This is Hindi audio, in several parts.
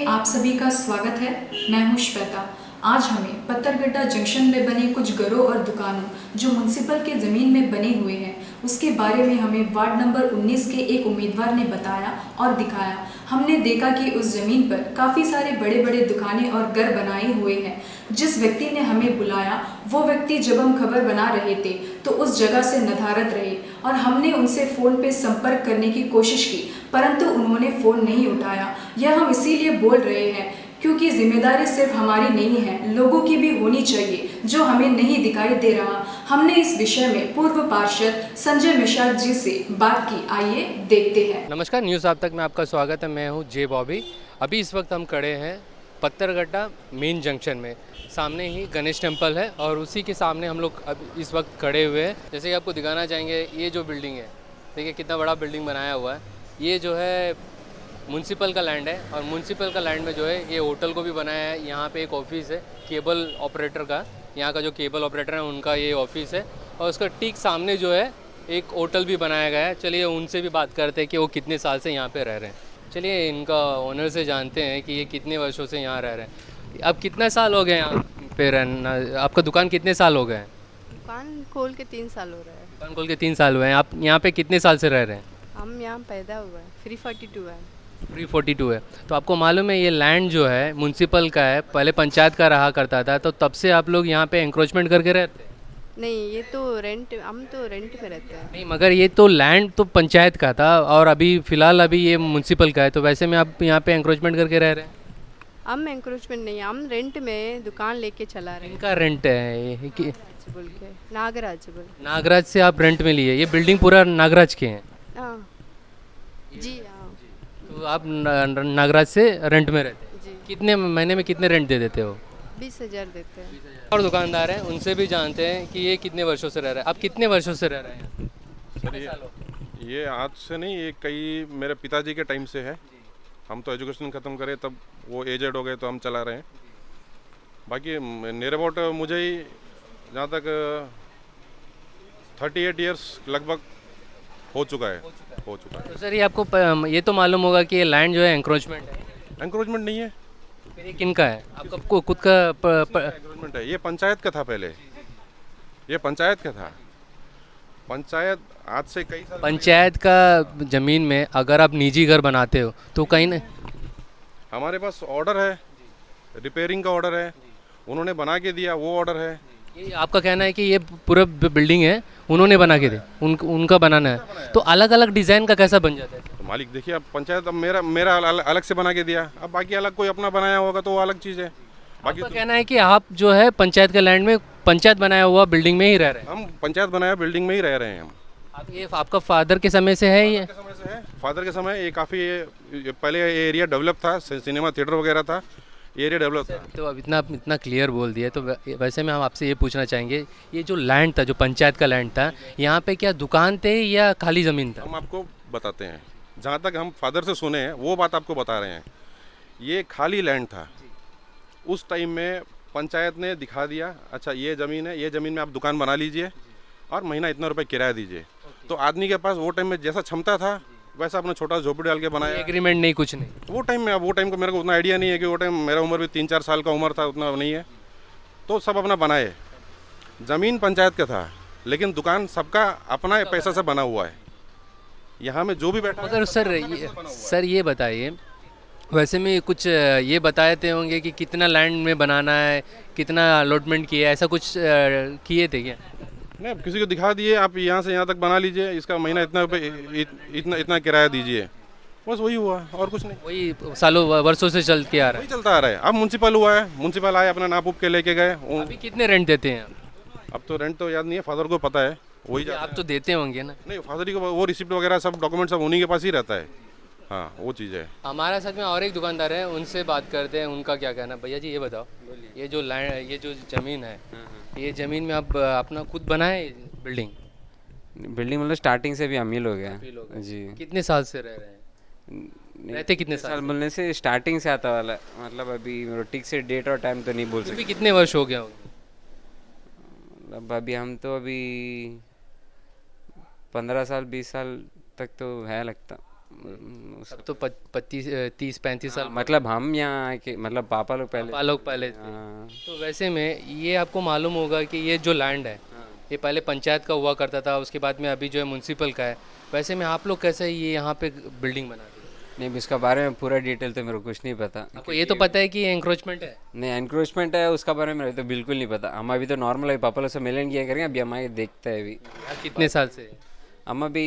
आप सभी का स्वागत है। मैं हूं श्वेता। आज हमें पत्थरगड्ढा जंक्शन में बने कुछ घरों और दुकानों जो म्युनिसिपल के ज़मीन में बने हुए हैं उसके बारे में हमें वार्ड नंबर 19 के एक उम्मीदवार ने बताया और दिखाया। हमने देखा कि उस ज़मीन पर काफ़ी सारे बड़े बड़े दुकानें और घर बनाए हुए हैं। जिस व्यक्ति ने हमें बुलाया वो व्यक्ति जब हम खबर बना रहे थे तो उस जगह से नदारद रहे और हमने उनसे फ़ोन पे संपर्क करने की कोशिश की, परंतु उन्होंने फ़ोन नहीं उठाया। यह हम इसीलिए बोल रहे हैं क्योंकि जिम्मेदारी सिर्फ हमारी नहीं है, लोगों की भी होनी चाहिए जो हमें नहीं दिखाई दे रहा। हमने इस विषय में पूर्व पार्षद संजय मिश्रा जी से बात की। आइए देखते हैं। नमस्कार, न्यूज़ आप तक में आपका स्वागत है। मैं हूं जे बॉबी। अभी इस वक्त हम खड़े हैं पत्थरगड्ढा मेन जंक्शन में। सामने ही गणेश टेम्पल है और उसी के सामने हम लोग अब इस वक्त खड़े हुए हैं। जैसे कि आपको दिखाना चाहेंगे, ये जो बिल्डिंग है, देखिए कितना बड़ा बिल्डिंग बनाया हुआ है। ये जो है म्युनिसिपल का लैंड है और म्युनिसिपल का लैंड में जो है ये होटल को भी बनाया है। यहाँ पे एक ऑफिस है केबल ऑपरेटर का, यहाँ का जो केबल ऑपरेटर है उनका ये ऑफिस है और उसका ठीक सामने जो है एक होटल भी बनाया गया है। चलिए उनसे भी बात करते हैं कि वो कितने साल से यहाँ पे रह रहे हैं। चलिए इनका ओनर से जानते हैं कि ये कितने वर्षों से यहाँ रह रहे हैं। अब कितना साल हो गए यहाँ पे रहना? आपका दुकान कितने साल हो गए हैं? दुकान खोल के 3 साल हो रहा है। दुकान खोल के 3 साल हुए हैं। आप यहाँ पे कितने साल से रह रहे हैं? हम यहाँ पैदा हुआ है, 342 है। 342 है। तो आपको मालूम है ये लैंड जो है म्युनिसिपल का है, पहले पंचायत का रहा करता था, तो तब से आप लोग यहाँ पे एंक्रोचमेंट करके रहते हैं? नहीं, ये तो रेंट, हम तो रेंट में रहते हैं। नहीं, मगर ये तो लैंड तो पंचायत का था और अभी फ़िलहाल अभी ये म्युनिसिपल का है, तो वैसे में आप यहाँ पे एंक्रोचमेंट करके रह रहे हैं? हम एंक्रोचमेंट नहीं, हम रेंट में दुकान लेके चला रहे हैं। इनका रेंट है ये कि नागराज बोल के, नागराज बोल। नागराज से आप रेंट में लिए? ये बिल्डिंग पूरा नागराज के हैं? हाँ जी, हाँ तो आप नागराज से रेंट में रहते हैं? जी। कितने महीने में कितने रेंट दे देते हो? 20,000 देते हैं। और दुकानदार हैं, उनसे भी जानते हैं कि ये कितने वर्षों से रह रहे हैं। आप कितने वर्षों से रह रहे हैं? सर ये आज से नहीं, ये कई मेरे पिताजी के टाइम से है। हम तो एजुकेशन ख़त्म करें तब वो एजेड हो गए तो हम चला रहे हैं। बाकी नियर अबाउट मुझे ही जहाँ तक 38 इयर्स लगभग हो चुका है। तो सर ये आपको ये तो मालूम होगा कि ये लैंड जो है एंक्रोचमेंट है। एंक्रोचमेंट नहीं है, फिर ये किनका है? आपका खुद का एंक्रोचमेंट है। ये पंचायत का था पहले, ये पंचायत का था। पंचायत आज से कई साल पंचायत का ज़मीन में अगर आप निजी घर बनाते हो तो कहीं ना हमारे पास ऑर्डर है, रिपेयरिंग का ऑर्डर है, उन्होंने बना के दिया, वो ऑर्डर है। ये आपका कहना है कि ये पूरा बिल्डिंग है उन्होंने बना के दे, उनका बनाना है, तो अलग अलग डिज़ाइन का कैसा बन जाता है? तो मालिक देखिए, अब पंचायत अब मेरा अलग से बना के दिया, अब बाकी अलग कोई अपना बनाया होगा तो वो अलग चीज़ है। बाकी आपका कहना है कि आप जो है पंचायत के लैंड में पंचायत बनाया हुआ बिल्डिंग में ही रह रहे हैं? हम पंचायत बनाया बिल्डिंग में ही रह रहे हैं हम। आप ये आपका फादर के समय से है ये? के समय से है, फादर के समय ये काफ़ी पहले ये एरिया डेवलप था, सिनेमा थिएटर वगैरह था, ये एरिया डेवलप था। तो अब इतना इतना क्लियर बोल दिया तो वैसे में हम आपसे ये पूछना चाहेंगे, ये जो लैंड था, जो पंचायत का लैंड था, यहाँ पे क्या दुकान थे या खाली ज़मीन था? हम आपको बताते हैं, जहाँ तक हम फादर से सुने हैं वो बात आपको बता रहे हैं। ये खाली लैंड था। उस टाइम में पंचायत ने दिखा दिया, अच्छा ये ज़मीन है, ये ज़मीन में आप दुकान बना लीजिए और महीना इतना रुपए किराया दीजिए। तो आदमी के पास वो टाइम में जैसा क्षमता था वैसा अपना छोटा झोपड़ी डाल के बनाया। एग्रीमेंट नहीं, कुछ नहीं? वो टाइम में, अब वो टाइम को मेरे को उतना आइडिया नहीं है कि वो टाइम मेरा उम्र भी 3-4 साल का उम्र था, उतना नहीं है। तो सब अपना बनाए, ज़मीन पंचायत का था लेकिन दुकान सबका अपना पैसा से बना हुआ है। यहाँ में जो भी बैठा मगर सर ये बताइए, वैसे में कुछ ये बताते होंगे कि कितना लैंड में बनाना है, कितना अलॉटमेंट किया है, ऐसा कुछ किए थे क्या? नहीं, अब किसी को दिखा दिए, आप यहाँ से यहाँ तक बना लीजिए, इसका महीना इतना रुपये, इतना इतना किराया दीजिए, बस वही हुआ और कुछ नहीं। वही सालों वर्षों से चल के आ रहा वही चलता आ रहा है। अब म्यूनसिपल हुआ है, म्यूनसिपल आए, अपना नाप उप के लेके गए। है। अभी कितने रेंट देते हैं? अब तो रेंट तो याद नहीं है, फादर को पता है, वही आप जाता तो देते होंगे ना? है। नहीं, फादर को वो रिसिप्ट वगैरह सब डॉक्यूमेंट सब उन्हीं के पास ही रहता है। हाँ, वो चीज़ है। हमारे साथ में और एक दुकानदार है, उनसे बात करते हैं, उनका क्या कहना है। भैया जी ये बताओ, ये जो लैंड, ये जो ज़मीन है, ये ज़मीन में आप अपना खुद बनाए बिल्डिंग? बिल्डिंग मतलब स्टार्टिंग से भी हम ही लोग हैं जी। कितने साल से रह रहे हैं? रहते कितने साल साल बोलने से स्टार्टिंग से आता वाला, मतलब अभी ठीक से डेट और टाइम तो नहीं बोल फिर भी सकते। कितने वर्ष हो गया होंगे? मतलब अभी हम तो अभी 15 साल 20 साल तक तो है लगता। अब तो 30-35 साल मतलब हम यहाँ के मतलब पापा लोग पहले लोग पहले थे। हाँ, तो वैसे में ये आपको मालूम होगा कि ये जो लैंड है ये पहले पंचायत का हुआ करता था, उसके बाद में अभी जो है म्यूनसिपल का है। वैसे में आप लोग कैसे ये यहाँ पे बिल्डिंग बना दी? नहीं इसका बारे में पूरा डिटेल तो मेरे को कुछ नहीं पता। आपको ये तो पता है कि ये एंक्रोचमेंट है? नहीं एनक्रोचमेंट है उसका बारे में मेरे को तो बिल्कुल नहीं पता। हम अभी तो नॉर्मल है पापा लोग से मिलन किया करेंगे, अभी हमारे देखते हैं अभी। यार कितने साल से? हम अभी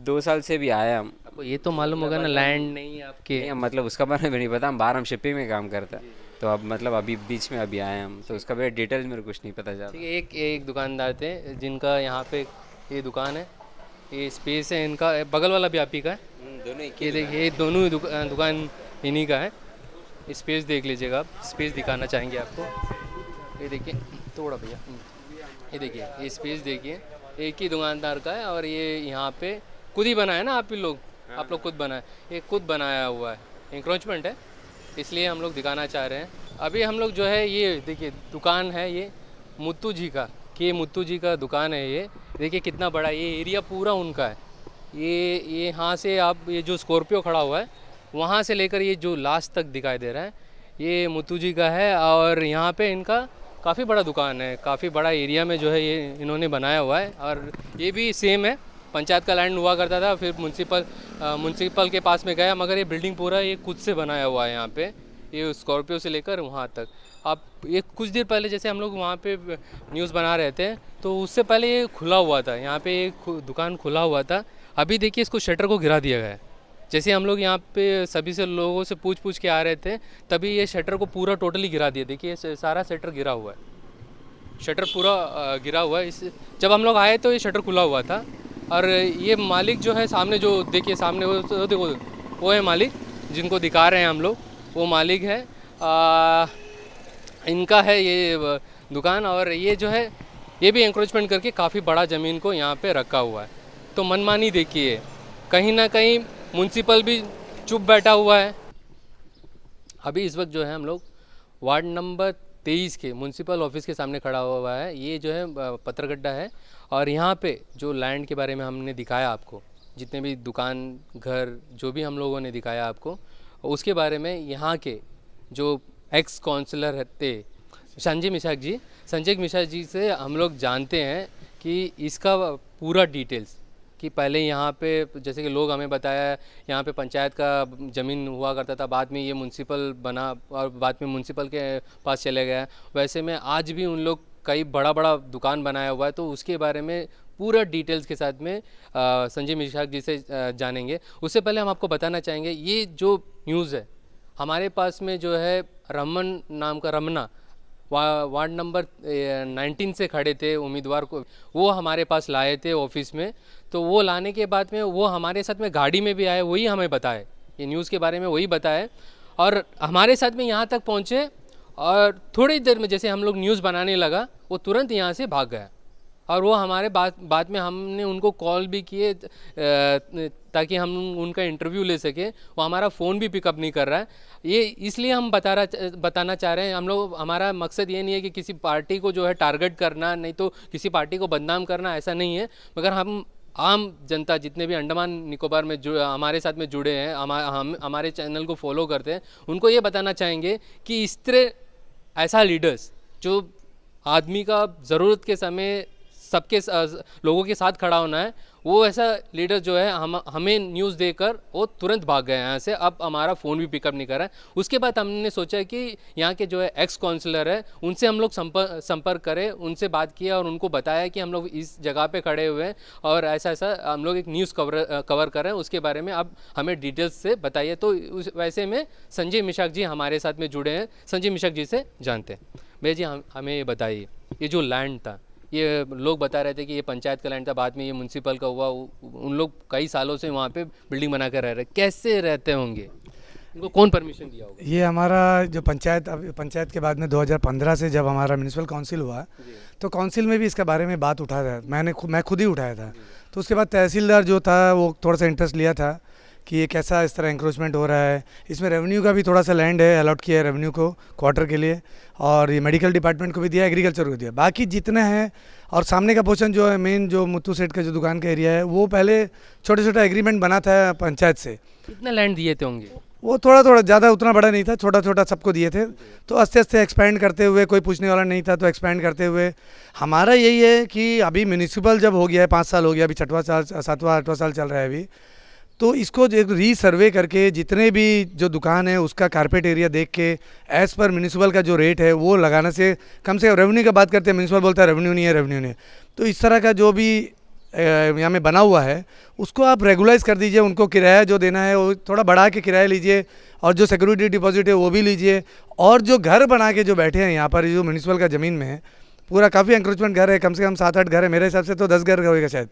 2 साल से भी आए हम। आपको ये तो मालूम होगा ना लैंड नहीं है आपके। नहीं मतलब उसका बारे में नहीं पता, हम बाहर हम शिपिंग में काम करते हैं तो अब मतलब अभी बीच में अभी आए हम, तो उसका बारे डिटेल मेरे को कुछ नहीं पता ठीक ज़्यादा। है, एक दुकानदार थे जिनका यहाँ पे ये दुकान है, ये स्पेस है इनका, बगल वाला भी आप ही का है? दोनों ये देखिए ये दोनों ही दुकान इन्हीं का है। स्पेस देख लीजिएगा आप, स्पेस दिखाना चाहेंगे आपको। ये देखिए थोड़ा भैया, ये देखिए ये स्पेस देखिए, एक ही दुकानदार का है और ये यहाँ पे खुद ही बनाया ना आप लोग खुद बनाए, ये खुद बनाया हुआ है। इंक्रोचमेंट है इसलिए हम लोग दिखाना चाह रहे हैं। अभी हम लोग जो है ये देखिए दुकान है, ये मुत्तू जी का, कि मुत्तू जी का दुकान है ये। देखिए कितना बड़ा ये एरिया पूरा उनका है। ये यहाँ से आप ये जो स्कॉर्पियो खड़ा हुआ है वहाँ से लेकर ये जो लास्ट तक दिखाई दे रहा है ये मुत्तू जी का है। और यहाँ पे इनका काफ़ी बड़ा दुकान है, काफ़ी बड़ा एरिया में जो है ये इन्होंने बनाया हुआ है। और ये भी सेम है, पंचायत का लैंड हुआ करता था, फिर म्यूनसिपल के पास में गया, मगर ये बिल्डिंग पूरा ये खुद से बनाया हुआ है यहाँ पे, ये स्कॉर्पियो से लेकर वहाँ तक। आप ये कुछ देर पहले जैसे हम लोग वहाँ पे न्यूज़ बना रहे थे तो उससे पहले ये खुला हुआ था, यहाँ पे एक दुकान खुला हुआ था। अभी देखिए इसको शटर को गिरा दिया गया है। जैसे हम लोग यहाँ पे सभी से लोगों से पूछ के आ रहे थे तभी ये शटर को पूरा टोटली गिरा दिया। देखिए सारा शटर गिरा हुआ है, शटर पूरा गिरा हुआ है। इस जब हम लोग आए तो ये शटर खुला हुआ था। और ये मालिक जो है सामने, जो देखिए सामने वो देखो, वो है मालिक जिनको दिखा रहे हैं हम लोग, वो मालिक है। इनका है ये दुकान। और ये जो है ये भी एंक्रोचमेंट करके काफ़ी बड़ा ज़मीन को यहाँ पे रखा हुआ है। तो मनमानी देखिए, कहीं ना कहीं म्यूनसिपल भी चुप बैठा हुआ है। अभी इस वक्त जो है हम लोग वार्ड नंबर 23 के म्यूनसिपल ऑफिस के सामने खड़ा हुआ है। ये जो है पत्थरगड्ढा है और यहाँ पे जो लैंड के बारे में हमने दिखाया आपको, जितने भी दुकान घर जो भी हम लोगों ने दिखाया आपको, उसके बारे में यहाँ के जो एक्स काउंसलर थे संजय मिश्रा जी से हम लोग जानते हैं कि इसका पूरा डिटेल्स, कि पहले यहाँ पे जैसे कि लोग हमें बताया यहाँ पे पंचायत का ज़मीन हुआ करता था, बाद में ये म्यूनसिपल बना और बाद में म्यूनसिपल के पास चले गया। वैसे में आज भी उन लोग कई बड़ा दुकान बनाया हुआ है, तो उसके बारे में पूरा डिटेल्स के साथ में संजय मिश्रा जी से जानेंगे। उससे पहले हम आपको बताना चाहेंगे ये जो न्यूज़ है हमारे पास में जो है रमन नाम का रमना वार्ड नंबर 19 से खड़े थे उम्मीदवार को, वो हमारे पास लाए थे ऑफिस में। तो वो लाने के बाद में वो हमारे साथ में गाड़ी में भी आए, वही हमें बताए ये न्यूज़ के बारे में, वही बताए और हमारे साथ में यहाँ तक पहुँचे। और थोड़ी देर में जैसे हम लोग न्यूज़ बनाने लगा वो तुरंत यहाँ से भाग गया। और वो हमारे बाद में हमने उनको कॉल भी किए ताकि हम उनका इंटरव्यू ले सके, वो हमारा फ़ोन भी पिकअप नहीं कर रहा है। ये इसलिए हम बताना चाह रहे हैं, हम लोग, हमारा मकसद ये नहीं है कि किसी पार्टी को जो है टारगेट करना, नहीं तो किसी पार्टी को बदनाम करना, ऐसा नहीं है। मगर हम आम जनता जितने भी अंडमान निकोबार में हमारे साथ में जुड़े हैं, हम हमारे चैनल को फॉलो करते हैं, उनको ये बताना चाहेंगे कि इस तरह ऐसा लीडर्स जो आदमी का ज़रूरत के समय सबके लोगों के साथ खड़ा होना है, वो ऐसा लीडर जो है हमें न्यूज़ देकर वो तुरंत भाग गए यहाँ से। अब हमारा फ़ोन भी पिकअप नहीं कर रहा है। उसके बाद हमने सोचा कि यहाँ के जो है एक्स काउंसलर है उनसे हम लोग संपर्क करें, उनसे बात किया और उनको बताया कि हम लोग इस जगह पे खड़े हुए हैं और ऐसा हम लोग एक न्यूज़ कवर कर रहे हैं, उसके बारे में अब हमें डिटेल्स से बताइए। तो वैसे में संजय मिश्रा जी हमारे साथ में जुड़े हैं, संजय मिश्रा जी से जानते हैं। भैया जी हमें ये बताइए, ये जो लैंड था, ये लोग बता रहे थे कि ये पंचायत का लैंड था, बाद में ये म्यूनसिपल का हुआ, उन लोग कई सालों से वहाँ पे बिल्डिंग बना कर रह रहे, कैसे रहते होंगे, इनको कौन परमिशन दिया होगा? ये हमारा जो पंचायत के बाद में 2015 से जब हमारा म्यूनसिपल काउंसिल हुआ तो काउंसिल में भी इसके बारे में बात उठाया था, मैं खुद ही उठाया था। तो उसके बाद तहसीलदार जो था वो थोड़ा सा इंटरेस्ट लिया था कि ये कैसा इस तरह इंक्रोचमेंट हो रहा है। इसमें रेवेन्यू का भी थोड़ा सा लैंड है, अलॉट किया है रेवेन्यू को क्वार्टर के लिए, और ये मेडिकल डिपार्टमेंट को भी दिया, एग्रीकल्चर को दिया। बाकी जितने हैं, और सामने का पोर्शन जो है मेन, जो मुत्तू सेठ का जो दुकान का एरिया है, वो पहले छोटा छोटा एग्रीमेंट बना था पंचायत से। कितना लैंड दिए थे होंगे? वो थोड़ा थोड़ा, ज़्यादा उतना बड़ा नहीं था, छोटा छोटा सबको दिए थे। तो आस्ते आस्ते एक्सपेंड करते हुए, कोई पूछने वाला नहीं था तो एक्सपेंड करते हुए हमारा यही है कि अभी म्यूनिसिपल जब हो गया है, 5 साल हो गया, अभी 6वां साल 7वां 8वां साल चल रहा है अभी, तो इसको एक रीसर्वे करके जितने भी जो दुकान है उसका कारपेट एरिया देख के एज़ पर म्यूनिसिपल का जो रेट है वो लगाने से कम रेवेन्यू का बात करते हैं, म्यूनिसिपल बोलता है रेवेन्यू नहीं है, रेवेन्यू नहीं है। तो इस तरह का जो भी यहाँ में बना हुआ है उसको आप रेगुलाइज कर दीजिए, उनको किराया जो देना है वो थोड़ा बढ़ा के किराया लीजिए, और जो सिक्योरिटी डिपॉजिट है वो भी लीजिए। और जो घर बना के जो बैठे हैं यहाँ पर, जो म्यूनिसिपल का ज़मीन में है, पूरा काफ़ी एंक्रोचमेंट घर है, कम से कम 7-8 घर है, मेरे हिसाब से तो 10 घर होगा शायद।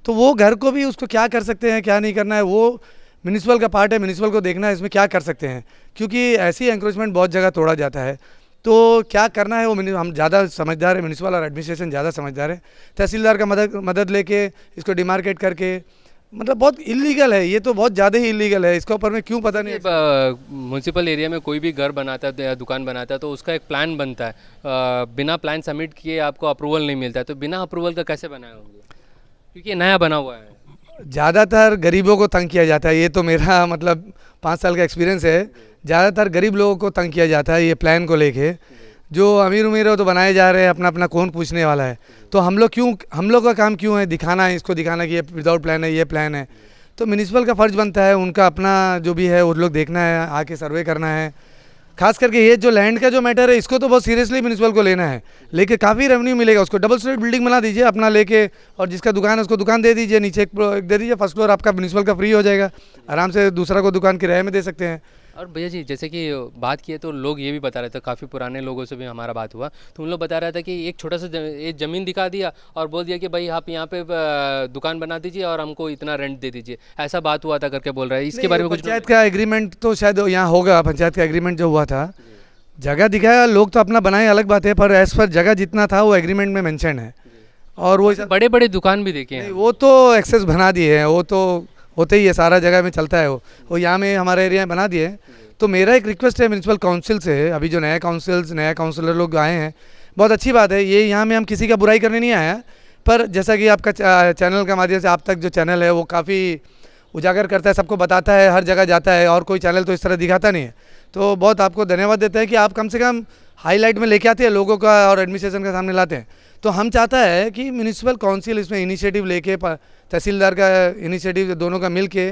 तो वो घर को भी उसको क्या कर सकते हैं, क्या नहीं करना है, वो म्यूनिसिपल का पार्ट है, म्यूनिसिपल को देखना है इसमें क्या कर सकते हैं, क्योंकि ऐसी एंक्रोचमेंट बहुत जगह तोड़ा जाता है। तो क्या करना है वो हम ज़्यादा समझदार है, म्यूनिसिपल और एडमिनिस्ट्रेशन ज़्यादा समझदार है। तहसीलदार का मदद लेके इसको डिमार्केट करके, मतलब बहुत इलीगल है ये, तो बहुत ज़्यादा ही इलीगल है, इसके ऊपर में क्यों पता नहीं। म्यूनसिपल एरिया में कोई भी घर बनाता है या दुकान बनाता है तो उसका एक प्लान बनता है, बिना प्लान सबमिट किए आपको अप्रूवल नहीं मिलता है, तो बिना अप्रूवल का कैसे बनाए होंगे, क्योंकि ये नया बना हुआ है। ज़्यादातर गरीबों को तंग किया जाता है, ये तो मेरा मतलब 5 साल का एक्सपीरियंस है। ज़्यादातर गरीब लोगों को तंग किया जाता है ये प्लान को लेके। जो अमीर उमीर हो तो बनाए जा रहे हैं, अपना अपना कौन पूछने वाला है। तो हम लोग का काम क्यों है दिखाना है, इसको दिखाना कि ये विदाउट प्लान है, ये प्लान है। तो म्यूनिसिपल का फ़र्ज़ बनता है, उनका अपना जो भी है वो लोग देखना है, आके सर्वे करना है। खास करके ये जो लैंड का जो मैटर है इसको तो बहुत सीरियसली म्यूनिसिपल को लेना है, लेके काफ़ी रेवेन्यू मिलेगा उसको। डबल स्टोरी बिल्डिंग बना दीजिए अपना लेके, और जिसका दुकान है उसको दुकान दे दीजिए, नीचे एक दे दीजिए, फर्स्ट फ्लोर आपका म्यूनिसिपल का फ्री हो जाएगा, आराम से दूसरा को दुकान किराए में दे सकते हैं। और भैया जी, जैसे कि बात किए तो लोग ये भी बता रहे थे, काफ़ी पुराने लोगों से भी हमारा बात हुआ तो उन लोग बता रहा था कि एक छोटा सा एक ज़मीन दिखा दिया और बोल दिया कि भाई आप यहाँ पे दुकान बना दीजिए और हमको इतना रेंट दे दीजिए, ऐसा बात हुआ था करके बोल रहा है। इसके बारे में कुछ? पंचायत का एग्रीमेंट तो शायद यहाँ होगा, पंचायत का एग्रीमेंट जो हुआ था, जगह दिखाया, लोग तो अपना बनाए अलग बात है, पर एज पर जगह जितना था वो एग्रीमेंट में मेंशन है। और वो बड़े बड़े दुकान भी देखे हैं, वो तो एक्सेस बना दिए हैं, वो तो होते ही है, सारा जगह में चलता है वो यहाँ में हमारे एरिया में बना दिए। तो मेरा एक रिक्वेस्ट है म्यूनसिपल काउंसिल से, अभी जो नया काउंसिलर लोग आए हैं, बहुत अच्छी बात है ये, यहाँ में हम किसी का बुराई करने नहीं आया, पर जैसा कि आपका चैनल का माध्यम से आप तक जो चैनल है वो काफ़ी उजागर करता है, सबको बताता है, हर जगह जाता है, और कोई चैनल तो इस तरह दिखाता नहीं है। तो बहुत आपको धन्यवाद देते हैं कि आप कम से कम हाईलाइट में लेके आते हैं, लोगों का और एडमिनिस्ट्रेशन के सामने लाते हैं। तो हम चाहता है कि म्यूनिसिपल काउंसिल इसमें इनिशिएटिव लेके, तहसीलदार का इनिशिएटिव, दोनों का मिल के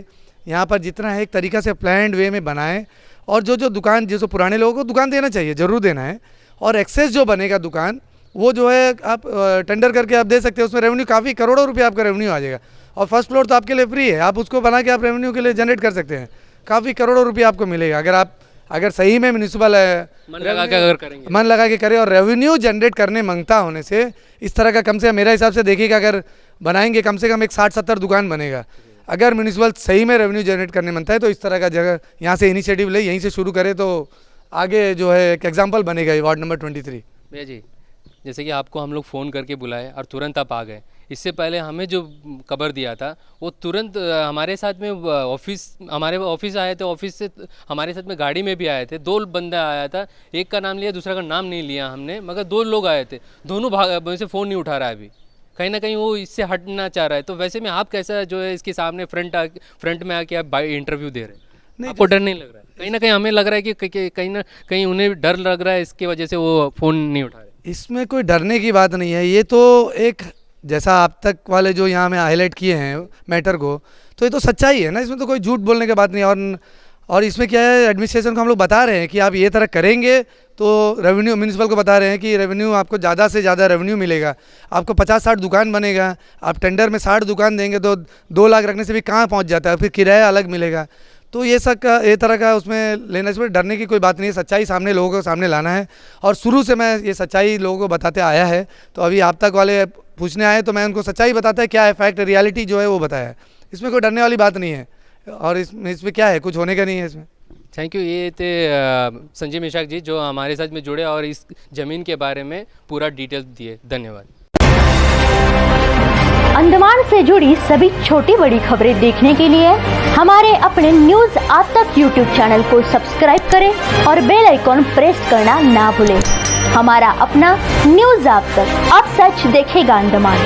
यहाँ पर जितना है एक तरीक़ा से प्लान्ड वे में बनाएं, और जो दुकान, जो पुराने लोगों को दुकान देना चाहिए, ज़रूर देना है, और एक्सेस जो बनेगा दुकान वो जो है आप टेंडर करके आप दे सकते हैं, उसमें रेवेन्यू काफ़ी करोड़ों रुपये आपका रेवेन्यू आ जाएगा। और फर्स्ट फ्लोर तो आपके लिए फ्री है, आप उसको बना के आप रेवेन्यू के लिए जनरेट कर सकते हैं, काफ़ी करोड़ों रुपये आपको मिलेगा अगर सही में म्यूनिसिपल मन लगा के अगर करेंगे, मन लगा के करे, और रेवेन्यू जनरेट करने मांगता होने से इस तरह का कम से कम मेरा हिसाब से देखिएगा, अगर बनाएंगे कम से कम एक 60-70 दुकान बनेगा। अगर म्यूनिसिपल सही में रेवेन्यू जनरेट करने मांगता है तो इस तरह का जगह यहाँ से इनिशिएटिव ले, यहीं से शुरू करे तो आगे जो है एक एग्जाम्पल बनेगा ये वार्ड नंबर 23। भैया जी, जैसे कि आपको हम लोग फ़ोन करके बुलाए और तुरंत आप आ गए, इससे पहले हमें जो खबर दिया था वो तुरंत हमारे साथ में हमारे ऑफिस आए थे, ऑफिस से हमारे साथ में गाड़ी में भी आए थे, 2 बंदा आया था, एक का नाम लिया, दूसरा का नाम नहीं लिया हमने, मगर 2 लोग आए थे, दोनों मुझसे फ़ोन नहीं उठा रहा है अभी, कहीं ना कहीं वो इससे हटना चाह रहा है। तो वैसे में आप कैसा जो है इसके सामने फ्रंट में आके आप इंटरव्यू दे रहे हैं, आपको डर नहीं लग रहा है? कहीं ना कहीं हमें लग रहा है कि कहीं ना कहीं उन्हें डर लग रहा है, इसकी वजह से वो फ़ोन नहीं उठा रहे। इसमें कोई डरने की बात नहीं है, ये तो एक जैसा आप तक वाले जो यहाँ में हाईलाइट किए हैं मैटर को, तो ये तो सच्चाई है ना, इसमें तो कोई झूठ बोलने की बात नहीं। और इसमें क्या है, एडमिनिस्ट्रेशन को हम लोग बता रहे हैं कि आप ये तरह करेंगे तो रेवेन्यू, म्यूनिसिपल को बता रहे हैं कि रेवेन्यू आपको ज़्यादा से ज़्यादा रेवेन्यू मिलेगा, आपको 50-60 दुकान बनेगा, आप टेंडर में 60 दुकान देंगे तो 2 लाख रखने से भी कहाँ पहुँच जाता है, फिर किराया अलग मिलेगा। तो ये सब का ये तरह का उसमें लेना, इसमें डरने की कोई बात नहीं है, सच्चाई सामने लोगों को सामने लाना है, और शुरू से मैं ये सच्चाई लोगों को बताते आया है। तो अभी आप तक वाले पूछने आए तो मैं उनको सच्चाई बताता है, क्या है फैक्ट, रियलिटी जो है वो बताया है, इसमें कोई डरने वाली बात नहीं है, और इसमें क्या है, कुछ होने का नहीं है इसमें। Thank you. ये थे संजय मिश्रा जी जो हमारे साथ में जुड़े और इस ज़मीन के बारे में पूरा डिटेल्स दिए। धन्यवाद। अंडमान से जुड़ी सभी छोटी बड़ी खबरें देखने के लिए हमारे अपने न्यूज आज तक यूट्यूब चैनल को सब्सक्राइब करें और बेल आइकॉन प्रेस करना ना भूलें। हमारा अपना न्यूज आज तक, अब सच देखेगा अंडमान।